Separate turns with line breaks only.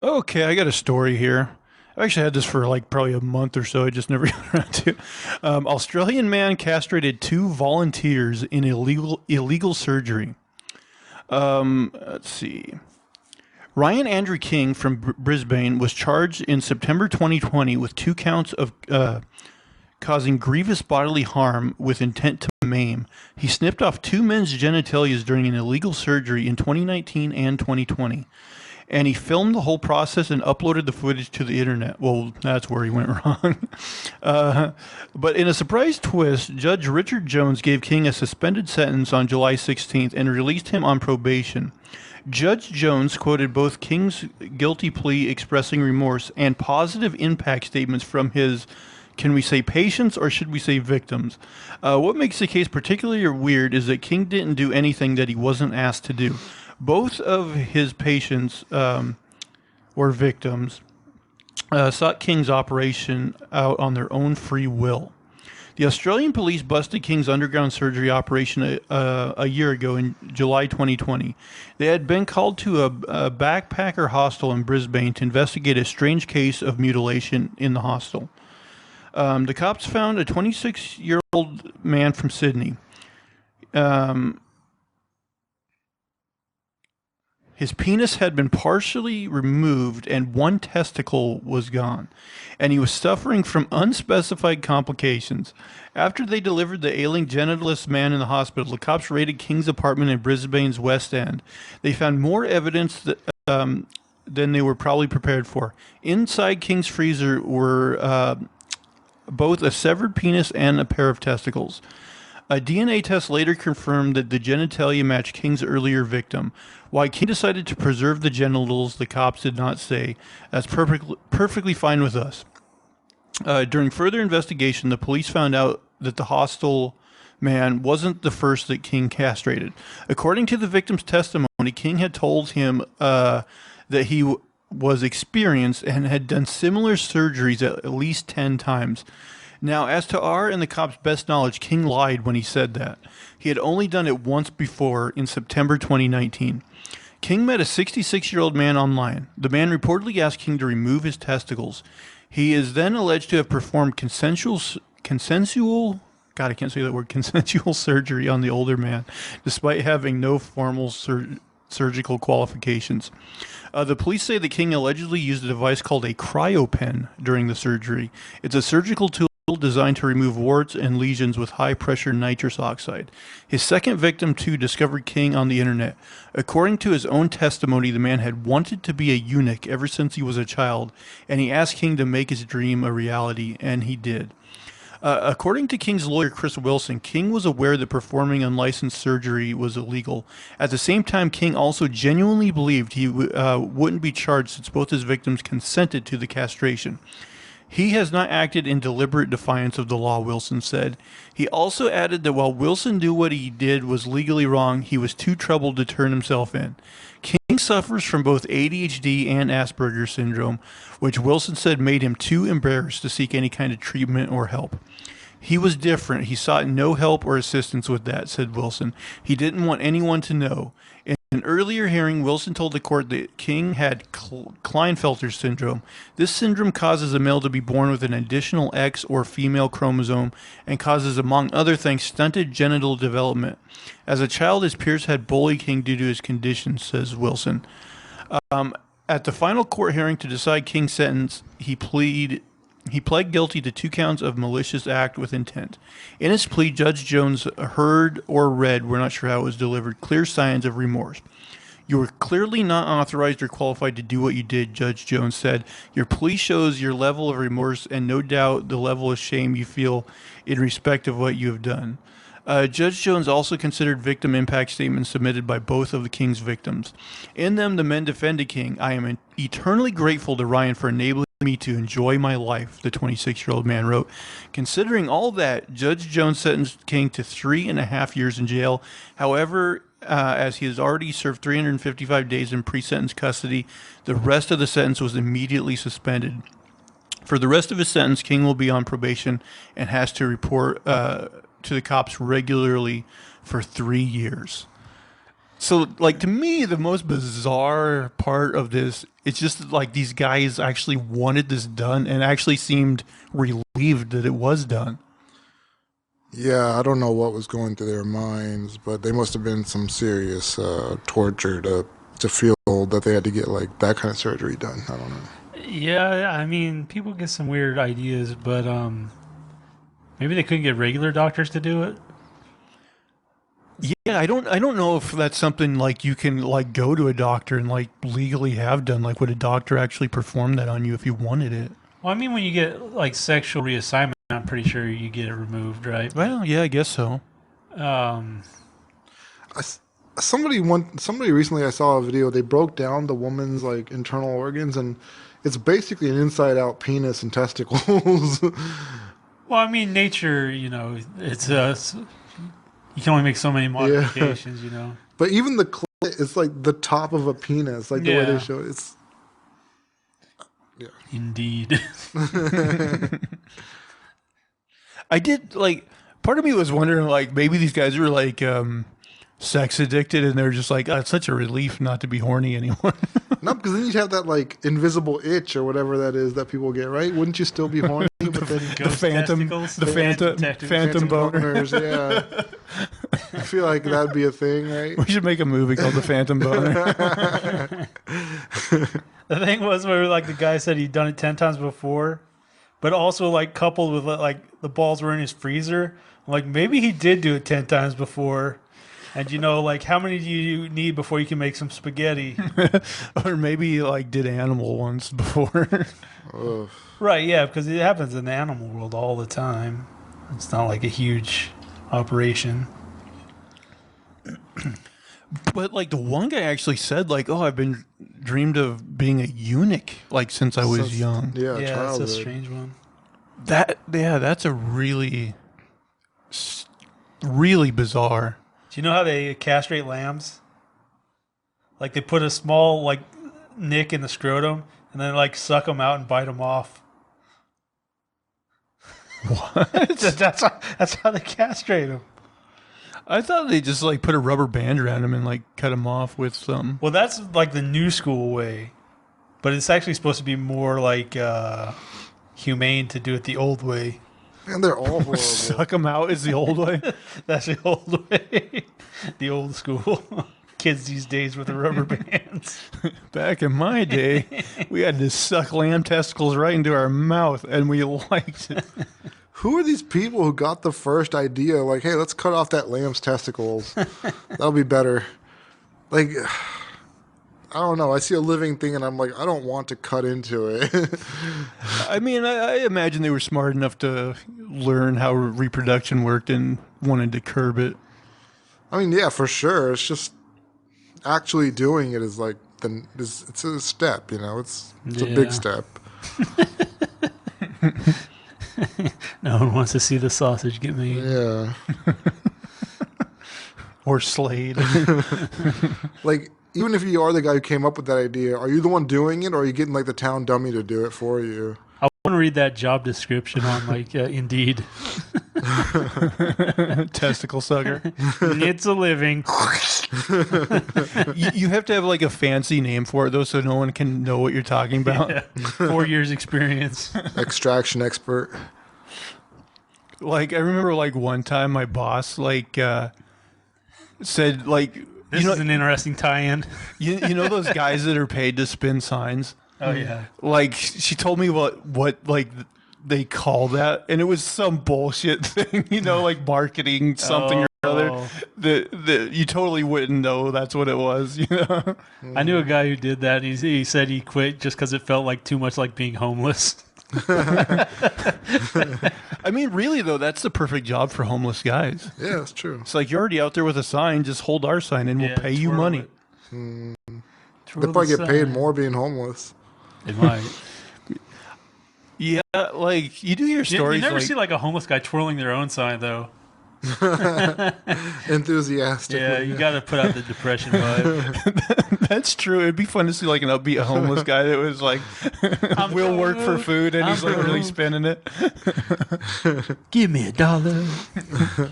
Okay, I got a story here. I've actually had this for like probably a month or so. I just never got around to. Australian man castrated two volunteers in illegal surgery. Let's see. Ryan Andrew King from Brisbane was charged in September 2020 with two counts of causing grievous bodily harm with intent to maim. He snipped off two men's genitalias during an illegal surgery in 2019 and 2020. And he filmed the whole process and uploaded the footage to the internet. Well, that's where he went wrong. But in a surprise twist, Judge Richard Jones gave King a suspended sentence on July 16th and released him on probation. Judge Jones quoted both King's guilty plea expressing remorse and positive impact statements from his, can we say patients or should we say victims? What makes the case particularly weird is that King didn't do anything that he wasn't asked to do. Both of his patients or victims sought King's operation out on their own free will. The Australian police busted King's underground surgery operation a year ago in July 2020. They had been called to a backpacker hostel in Brisbane to investigate a strange case of mutilation in the hostel. The cops found a 26-year-old man from Sydney. His penis had been partially removed and one testicle was gone, and he was suffering from unspecified complications. After they delivered the ailing genitalless man in the hospital, the cops raided King's apartment in Brisbane's West End. They found more evidence than they were probably prepared for. Inside King's freezer were both a severed penis and a pair of testicles. A DNA test later confirmed that the genitalia matched King's earlier victim. Why King decided to preserve the genitals, the cops did not say. That's perfectly fine with us. During further investigation, the police found out that the hostile man wasn't the first that King castrated. According to the victim's testimony, King had told him that he was experienced and had done similar surgeries at least 10 times. Now, as to our and the cops' best knowledge, King lied when he said that. He had only done it once before, in September 2019. King met a 66-year-old man online. The man reportedly asked King to remove his testicles. He is then alleged to have performed consensual, God, I can't say that word, consensual surgery on the older man, despite having no formal surgical qualifications. The police say that King allegedly used a device called a cryopen during the surgery. It's a surgical tool designed to remove warts and lesions with high-pressure nitrous oxide. His second victim, too, discovered King on the internet. According to his own testimony, the man had wanted to be a eunuch ever since he was a child, and he asked King to make his dream a reality, and he did. According to King's lawyer, Chris Wilson, King was aware that performing unlicensed surgery was illegal. At the same time, King also genuinely believed he wouldn't be charged since both his victims consented to the castration. He has not acted in deliberate defiance of the law, Wilson said. He also added that while Wilson knew what he did was legally wrong, he was too troubled to turn himself in. King suffers from both ADHD and Asperger's syndrome, which Wilson said made him too embarrassed to seek any kind of treatment or help. He was different. He sought no help or assistance with that, said Wilson. He didn't want anyone to know. In an earlier hearing, Wilson told the court that King had Klinefelter syndrome. This syndrome causes a male to be born with an additional X or female chromosome and causes, among other things, stunted genital development. As a child, his peers had bullied King due to his condition, says Wilson. At the final court hearing to decide King's sentence, he pled guilty to two counts of malicious act with intent. In his plea, Judge Jones heard or read, we're not sure how it was delivered, clear signs of remorse. You were clearly not authorized or qualified to do what you did, Judge Jones said. Your plea shows your level of remorse and no doubt the level of shame you feel in respect of what you have done. Judge Jones also considered victim impact statements submitted by both of the King's victims. In them, the men defended King. I am eternally grateful to Ryan for enabling me to enjoy my life, the 26-year-old man wrote. Considering all that, Judge Jones sentenced King to 3.5 years in jail. However, as he has already served 355 days in pre-sentence custody, the rest of the sentence was immediately suspended. For the rest of his sentence, King will be on probation and has to report to the cops regularly for 3 years. So, like, to me, the most bizarre part of this, it's just like these guys actually wanted this done and actually seemed relieved that it was done.
Yeah, I don't know what was going through their minds, but they must have been some serious torture to feel that they had to get like that kind of surgery done. I don't know.
Yeah, I mean, people get some weird ideas, but maybe they couldn't get regular doctors to do it.
Yeah, I don't know if that's something like you can like go to a doctor and like legally have done. Like, would a doctor actually perform that on you if you wanted it?
Well, I mean, when you get like sexual reassignment, I'm pretty sure you get it removed, right?
Well, yeah, I guess so.
Um,
I s somebody recently I saw a video. They broke down the woman's like internal organs, and it's basically an inside-out penis and testicles.
well, I mean, nature, it's you can only make so many
Yeah,
modifications, you know.
but even the clit, it's like the top of a penis, like the way they
Yeah,
show it. It's yeah.
indeed.
I did like part of me was wondering like maybe these guys were like sex addicted and they're just like, oh, it's such a relief not to be horny anymore.
No, because then you'd have that like invisible itch or whatever that is that people get, right? Wouldn't you still be horny? But then
The
Ghost
phantom,
testicles,
the phantom boner.
boners, yeah. I feel like that'd be a thing, right?
We should make a movie called The Phantom Boner.
The thing was where like the guy said he'd done it 10 times before, but also like coupled with like the balls were in his freezer. I'm like maybe he did do it 10 times before. And like how many do you need before you can make some spaghetti?
Or maybe he like did animal ones before.
Ugh.
Right, yeah, because it happens in the animal world all the time. It's not like a huge operation.
But like the one guy actually said like, oh, I've been dreamed of being a eunuch like since I was
Since-
young.
Yeah,
Yeah, that's a
childhood.
strange one.
That's a really really bizarre.
Do you know how they castrate lambs? Like they put a small like nick in the scrotum and then like suck them out and bite them off.
What?
That's how they castrate them.
I thought they just like put a rubber band around him and like cut him off with some.
Well, that's like the new school way, but it's actually supposed to be more like humane to do it the old way.
Man, they're all horrible.
Suck him out is the old way.
That's the old way, the old school. Kids these days with the rubber bands.
Back in my day, we had to suck lamb testicles right into our mouth, and we liked it.
Who are these people who got the first idea? Like, hey, let's cut off that lamb's testicles. That'll be better. Like, I don't know. I see a living thing, and I'm like, I don't want to cut into it.
I mean, I imagine they were smart enough to learn how reproduction worked and wanted to curb it.
I mean, yeah, for sure. It's just actually doing it is like it's a step. It's a big
Yeah.
step.
No one wants to see the sausage get made.
Yeah.
Or Slade.
Like, even if you are the guy who came up with that idea, are you the one doing it, or are you getting like the town dummy to do it for you?
I want to read that job description on like Indeed.
Testicle sucker.
It's a living.
You have to have like a fancy name for it, though, so no one can know what you're talking about.
Yeah. 4 years experience.
Extraction expert.
Like, I remember like one time my boss like said like,
This is an interesting tie-in.
you know those guys that are paid to spin signs?
Oh yeah.
Like, she told me what like they call that, and it was some bullshit thing, like marketing something or other that you totally wouldn't know that's what it was,
I knew a guy who did that. He said he quit just because it felt like too much like being homeless.
I mean, really though, that's the perfect job for homeless guys.
Yeah, that's true.
It's like, you're already out there with a sign, just hold our sign and we'll pay you
twirl
money.
it.
They probably get paid more being homeless.
It might.
Yeah, like you do hear
You
stories.
never
like,
see like a homeless guy twirling their own sign though.
Enthusiastic.
Yeah, you got to put out the depression vibe.
That's true. It'd be fun to see like an upbeat homeless guy that was like, "We'll work for food," and he's like really spinning it.
Give me $1.